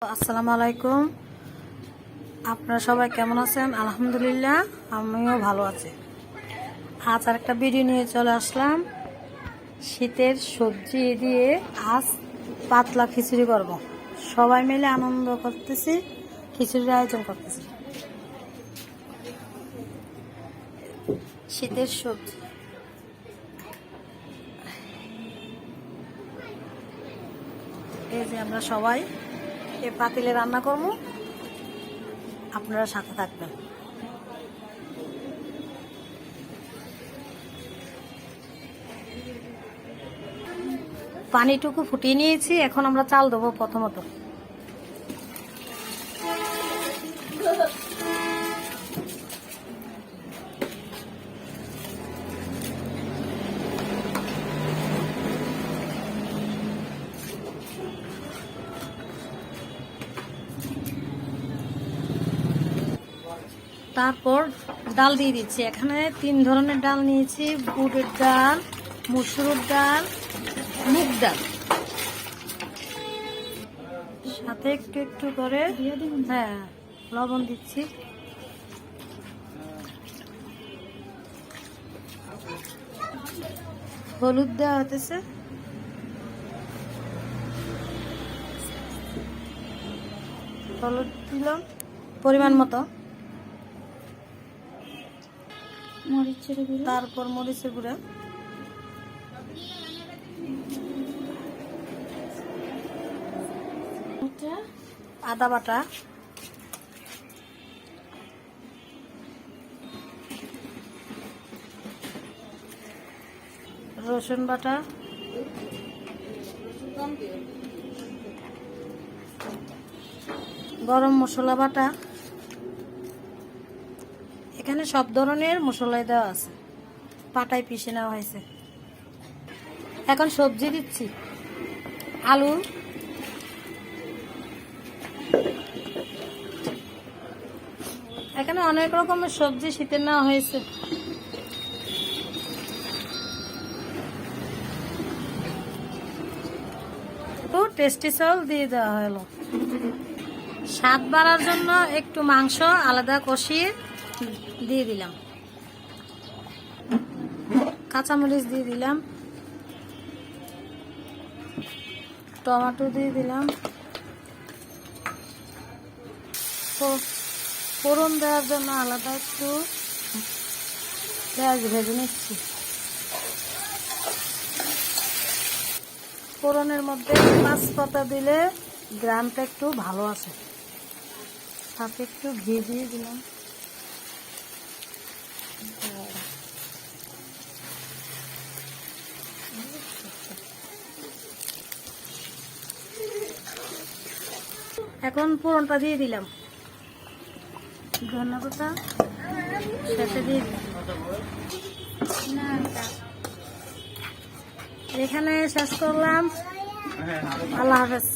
আসসালামু আলাইকুম। আপনারা সবাই কেমন আছেন? আলহামদুলিল্লাহ, আমিও ভালো আছি। আজ আর একটা ভিডিও নিয়ে চলে আসলাম। শীতের সবজি দিয়ে আজ পাতলা খিচুড়ি করব। সবাই মিলে আনন্দ করতেছি, খিচুড়ির আয়োজন করতেছি। শীতের সবজি, এই যে আমরা সবাই এই পাতিলে রান্না করব, আপনারা সাথে থাকবেন। পানিটুকু ফুটিয়ে নিয়েছি, এখন আমরা চাল দেবো। প্রথমত তারপর ডাল দিয়ে দিচ্ছি। এখানে 3 ধরনের ডাল নিয়েছি: বুটের ডাল, মসুর ডাল, মুগ ডাল। সাথে একটু একটু করে লবণ দিচ্ছি। হলুদ দেওয়া হতেছে, হলুদ দিলাম পরিমাণ মতো। তারপর মরিচের গুঁড়া, আদা বাটা, রসুন বাটা, গরম মশলা বাটা। এখানে সব ধরনের মশলাই দেওয়া আছে, পাটায় পিষে নেওয়া হয়েছে। এখন সবজি দিচ্ছি: আলু, এখানে অনেক রকমের সবজি শীতের নেওয়া হয়েছে। তো টেস্টি সল দিয়ে দেওয়া হলো। স্বাদ বাড়ার জন্য একটু মাংস আলাদা কষিয়ে দিয়ে দিলাম। কাঁচামরিচ দিয়ে দিলাম, টমেটো দিয়ে দিলাম। ফোড়ন দেওয়ার জন্য আলাদা একটু পেঁয়াজ ভেজে নিচ্ছি। ফোড়নের মধ্যে 5 পাতা দিলে গ্রামটা একটু ভালো আছে। সাথে একটু ঘি দিয়ে দিলাম। এখন ফোড়নটা দিয়ে দিলাম, ধন্যবাদ শেষে দিয়ে দিলাম। এখানে শেষ করলাম। আল্লাহ হাফেজ।